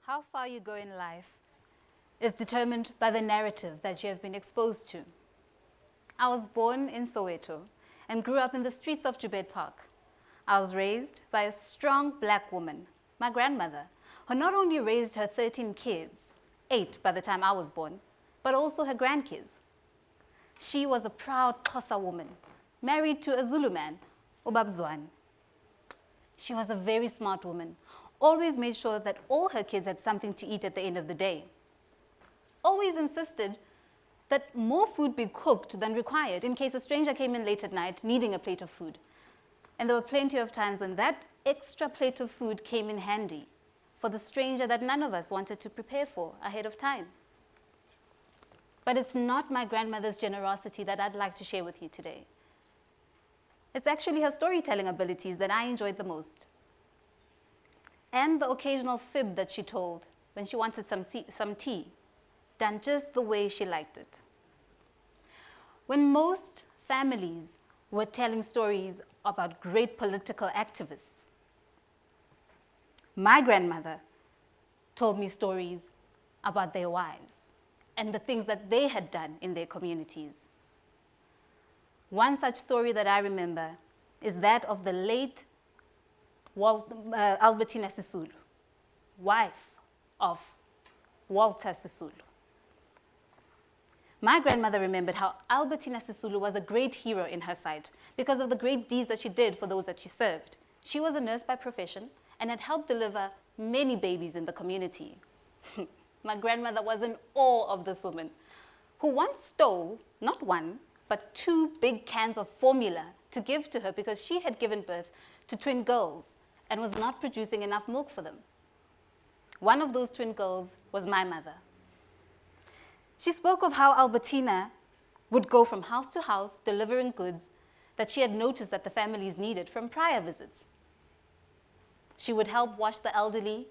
How far you go in life is determined by the narrative that you have been exposed to. I was born in Soweto and grew up in the streets of Jubed Park. I was raised by a strong black woman, my grandmother, who not only raised her 13 kids, 8 by the time I was born, but also her grandkids. She was a proud Xhosa woman, married to a Zulu man, Ubab Zwane. She was a very smart woman, always made sure that all her kids had something to eat at the end of the day. Always insisted that more food be cooked than required in case a stranger came in late at night needing a plate of food. And there were plenty of times when that extra plate of food came in handy for the stranger that none of us wanted to prepare for ahead of time. But it's not my grandmother's generosity that I'd like to share with you today. It's actually her storytelling abilities that I enjoyed the most. And the occasional fib that she told when she wanted some tea, done just the way she liked it. When most families were telling stories about great political activists, my grandmother told me stories about their wives and the things that they had done in their communities. One such story that I remember is that of the late Albertina Sisulu, wife of Walter Sisulu. My grandmother remembered how Albertina Sisulu was a great hero in her sight because of the great deeds that she did for those that she served. She was a nurse by profession and had helped deliver many babies in the community. My grandmother was in awe of this woman, who once stole, not one, but 2 big cans of formula to give to her because she had given birth to twin girls and was not producing enough milk for them. One of those twin girls was my mother. She spoke of how Albertina would go from house to house delivering goods that she had noticed that the families needed from prior visits. She would help wash the elderly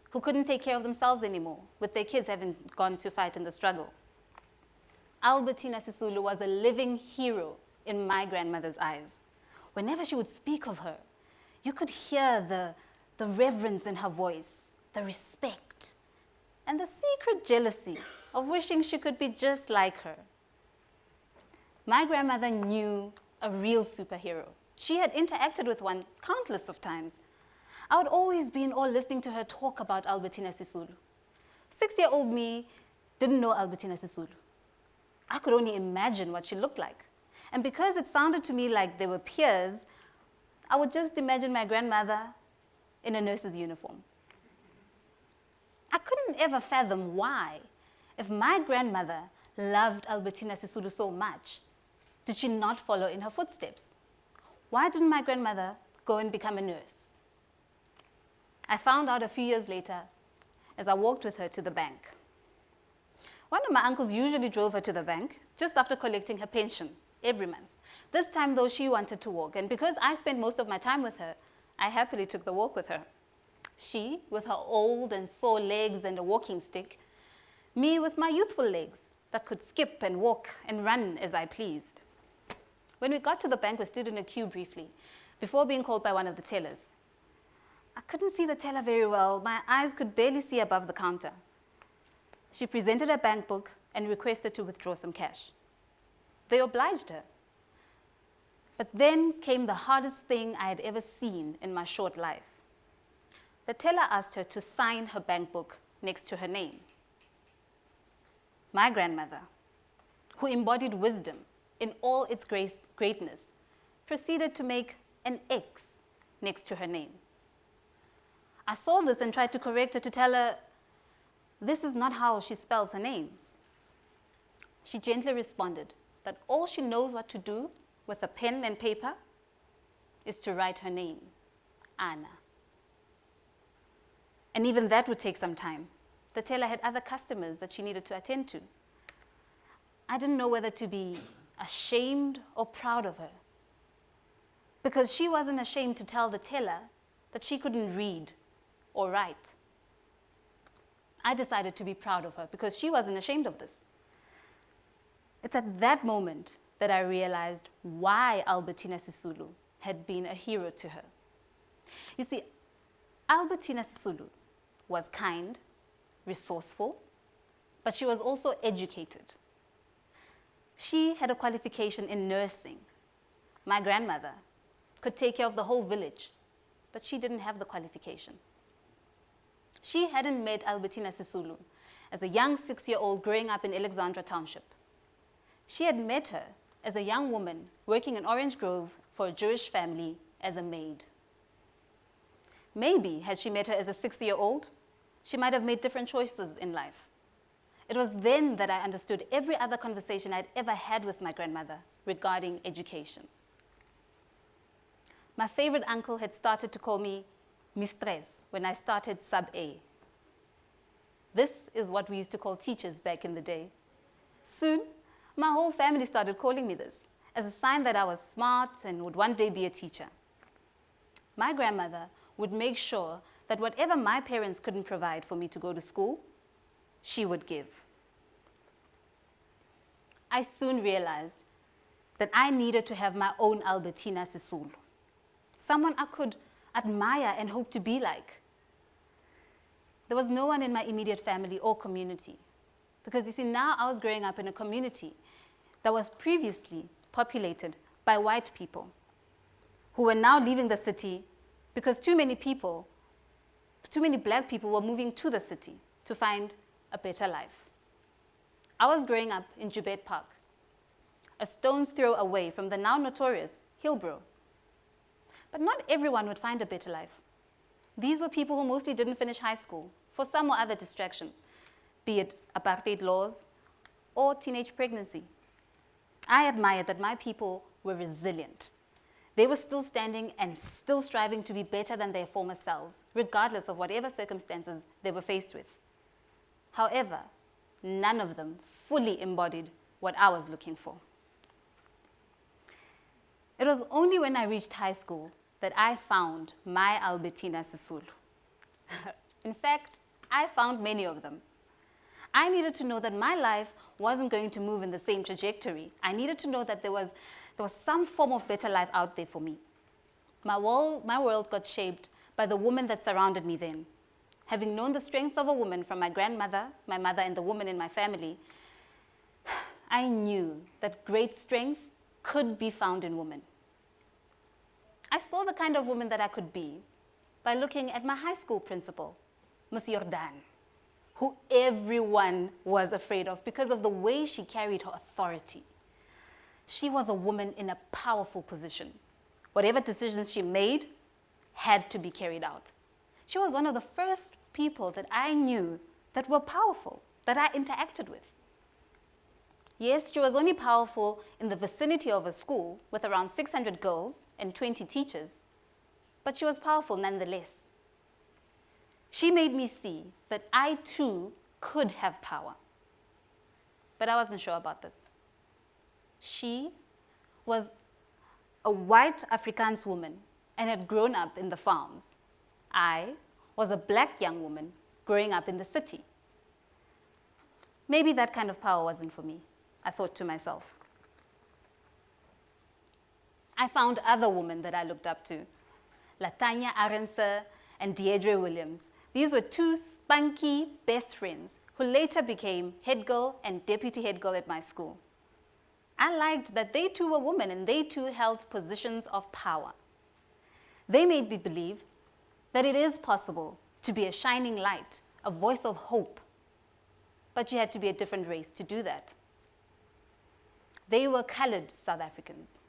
who couldn't take care of themselves anymore, with their kids having gone to fight in the struggle. Albertina Sisulu was a living hero in my grandmother's eyes. Whenever she would speak of her, you could hear the reverence in her voice, the respect, and the secret jealousy of wishing she could be just like her. My grandmother knew a real superhero. She had interacted with one countless of times. I would always be in awe listening to her talk about Albertina Sisulu. 6-year-old me didn't know Albertina Sisulu. I could only imagine what she looked like. And because it sounded to me like they were peers, I would just imagine my grandmother in a nurse's uniform. I couldn't ever fathom why, if my grandmother loved Albertina Sisulu so much, did she not follow in her footsteps? Why didn't my grandmother go and become a nurse? I found out a few years later as I walked with her to the bank. One of my uncles usually drove her to the bank just after collecting her pension every month. This time, though, she wanted to walk, and because I spent most of my time with her, I happily took the walk with her. She, with her old and sore legs and a walking stick, me with my youthful legs that could skip and walk and run as I pleased. When we got to the bank, we stood in a queue briefly before being called by one of the tellers. I couldn't see the teller very well. My eyes could barely see above the counter. She presented her bank book and requested to withdraw some cash. They obliged her. But then came the hardest thing I had ever seen in my short life. The teller asked her to sign her bank book next to her name. My grandmother, who embodied wisdom in all its greatness, proceeded to make an X next to her name. I saw this and tried to correct her to tell her, this is not how she spells her name. She gently responded that all she knows what to do with a pen and paper is to write her name, Anna. And even that would take some time. The teller had other customers that she needed to attend to. I didn't know whether to be ashamed or proud of her, because she wasn't ashamed to tell the teller that she couldn't read or write. I decided to be proud of her because she wasn't ashamed of this. It's at that moment that I realized why Albertina Sisulu had been a hero to her. You see, Albertina Sisulu was kind, resourceful, but she was also educated. She had a qualification in nursing. My grandmother could take care of the whole village, but she didn't have the qualification. She hadn't met Albertina Sisulu as a young 6-year-old growing up in Alexandra Township. She had met her as a young woman working in Orange Grove for a Jewish family as a maid. Maybe had she met her as a 6-year-old, she might have made different choices in life. It was then that I understood every other conversation I'd ever had with my grandmother regarding education. My favorite uncle had started to call me Mistress when I started sub-A. This is what we used to call teachers back in the day. Soon, my whole family started calling me this as a sign that I was smart and would one day be a teacher. My grandmother would make sure that whatever my parents couldn't provide for me to go to school, she would give. I soon realized that I needed to have my own Albertina Sisulu, someone I could admire and hope to be like. There was no one in my immediate family or community, because you see, now I was growing up in a community that was previously populated by white people who were now leaving the city because too many black people were moving to the city to find a better life. I was growing up in Jubet Park, a stone's throw away from the now notorious Hillbrow. But not everyone would find a better life. These were people who mostly didn't finish high school for some or other distraction, be it apartheid laws or teenage pregnancy. I admired that my people were resilient. They were still standing and still striving to be better than their former selves, regardless of whatever circumstances they were faced with. However, none of them fully embodied what I was looking for. It was only when I reached high school that I found my Albertina Sisulu. In fact, I found many of them. I needed to know that my life wasn't going to move in the same trajectory. I needed to know that there was some form of better life out there for me. My world got shaped by the woman that surrounded me then. Having known the strength of a woman from my grandmother, my mother, and the woman in my family, I knew that great strength could be found in women. I saw the kind of woman that I could be by looking at my high school principal, Miss Jordan, who everyone was afraid of because of the way she carried her authority. She was a woman in a powerful position. Whatever decisions she made had to be carried out. She was one of the first people that I knew that were powerful, that I interacted with. Yes, she was only powerful in the vicinity of a school with around 600 girls and 20 teachers, but she was powerful nonetheless. She made me see that I too could have power. But I wasn't sure about this. She was a white Afrikaans woman and had grown up in the farms. I was a black young woman growing up in the city. Maybe that kind of power wasn't for me, I thought to myself. I found other women that I looked up to, Latanya Arendse and Deirdre Williams. These were two spunky best friends who later became head girl and deputy head girl at my school. I liked that they too were women and they too held positions of power. They made me believe that it is possible to be a shining light, a voice of hope, but you had to be a different race to do that. They were colored South Africans.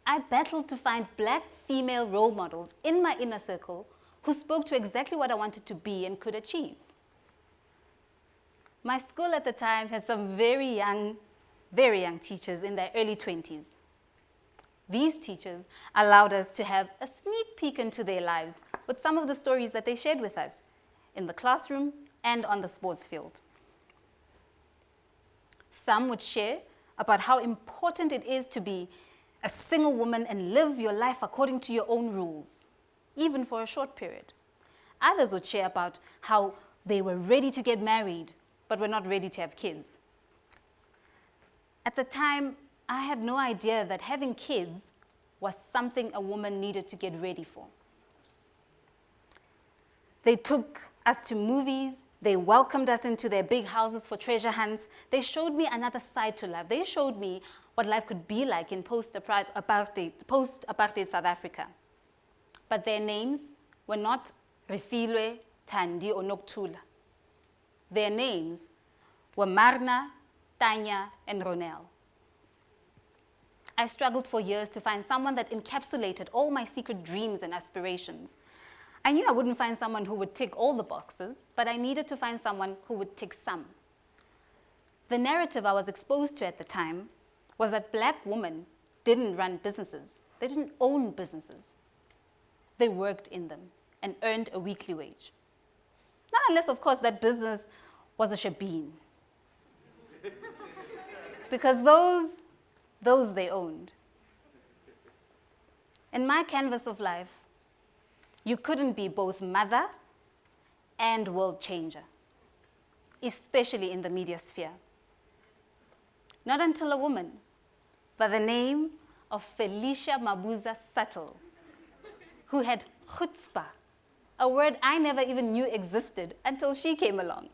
I battled to find black female role models in my inner circle who spoke to exactly what I wanted to be and could achieve. My school at the time had some very young teachers in their early 20s. These teachers allowed us to have a sneak peek into their lives with some of the stories that they shared with us in the classroom and on the sports field. Some would share about how important it is to be a single woman and live your life according to your own rules, even for a short period. Others would share about how they were ready to get married, but were not ready to have kids. At the time, I had no idea that having kids was something a woman needed to get ready for. They took us to movies, They welcomed us into their big houses for treasure hunts. They showed me another side to life. They showed me what life could be like in post-apartheid South Africa. But their names were not Refilwe, Thandi, or Noktula. Their names were Marna, Tanya, and Ronel. I struggled for years to find someone that encapsulated all my secret dreams and aspirations. I knew I wouldn't find someone who would tick all the boxes, but I needed to find someone who would tick some. The narrative I was exposed to at the time was that black women didn't run businesses. They didn't own businesses. They worked in them and earned a weekly wage. Not unless, of course, that business was a shebeen. Because those they owned. In my canvas of life, you couldn't be both mother and world changer, especially in the media sphere. Not until a woman by the name of Felicia Mabuza Subtle, who had chutzpah, a word I never even knew existed until she came along.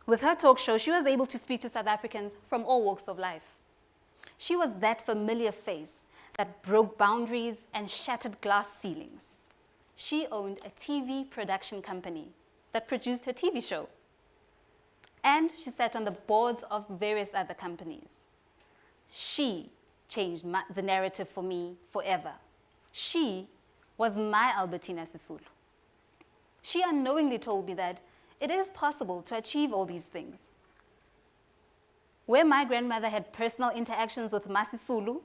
With her talk show, she was able to speak to South Africans from all walks of life. She was that familiar face that broke boundaries and shattered glass ceilings. She owned a TV production company that produced her TV show. And she sat on the boards of various other companies. She changed the narrative for me forever. She was my Albertina Sisulu. She unknowingly told me that it is possible to achieve all these things. Where my grandmother had personal interactions with Ma Sisulu,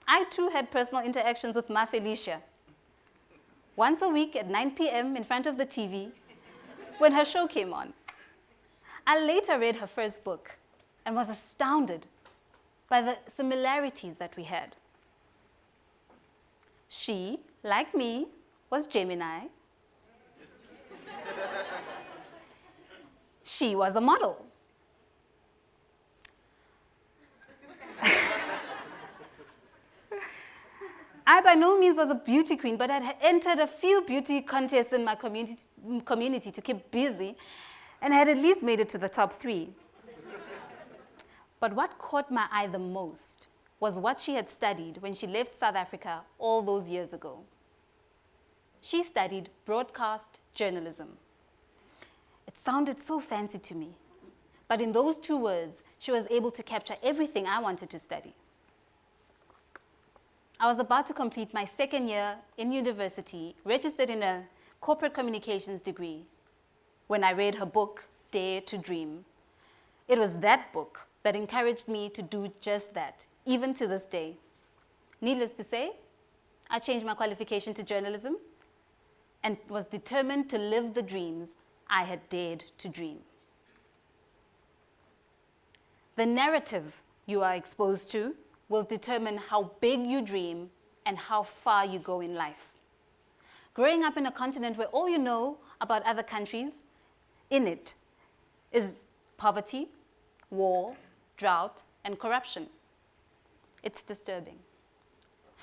I too had personal interactions with Ma Felicia. Once a week at 9 p.m. in front of the TV when her show came on. I later read her first book and was astounded by the similarities that we had. She, like me, was Gemini. She was a model. I by no means was a beauty queen, but I had entered a few beauty contests in my community to keep busy and had at least made it to the top 3. But what caught my eye the most was what she had studied when she left South Africa all those years ago. She studied broadcast journalism. It sounded so fancy to me, but in those 2 words, she was able to capture everything I wanted to study. I was about to complete my 2nd year in university, registered in a corporate communications degree, when I read her book, Dare to Dream. It was that book that encouraged me to do just that, even to this day. Needless to say, I changed my qualification to journalism and was determined to live the dreams I had dared to dream. The narrative you are exposed to will determine how big you dream and how far you go in life. Growing up in a continent where all you know about other countries in it is poverty, war, drought, and corruption. It's disturbing.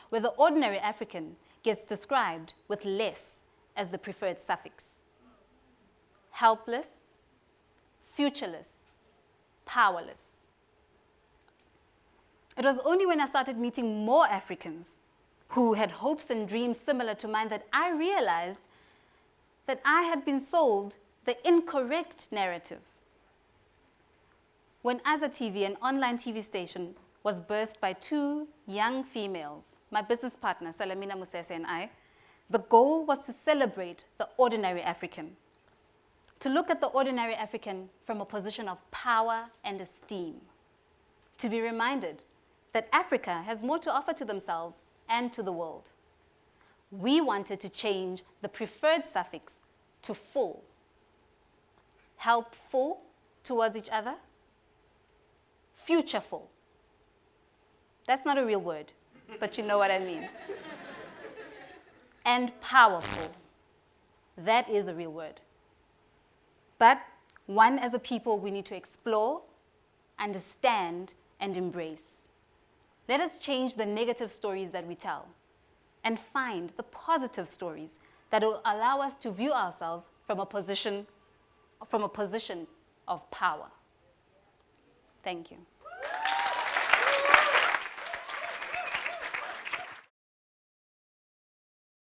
Where the ordinary African gets described with less as the preferred suffix. Helpless, futureless, powerless. It was only when I started meeting more Africans who had hopes and dreams similar to mine that I realized that I had been sold the incorrect narrative. When AzaTV, an online TV station, was birthed by 2 young females, my business partner, Salamina Musese, and I, the goal was to celebrate the ordinary African, to look at the ordinary African from a position of power and esteem, to be reminded that Africa has more to offer to themselves and to the world. We wanted to change the preferred suffix to full. Helpful towards each other. Futureful. That's not a real word, but you know what I mean. And powerful. That is a real word. But one as a people we need to explore, understand, and embrace. Let us change the negative stories that we tell and find the positive stories that will allow us to view ourselves from a position of power. Thank you.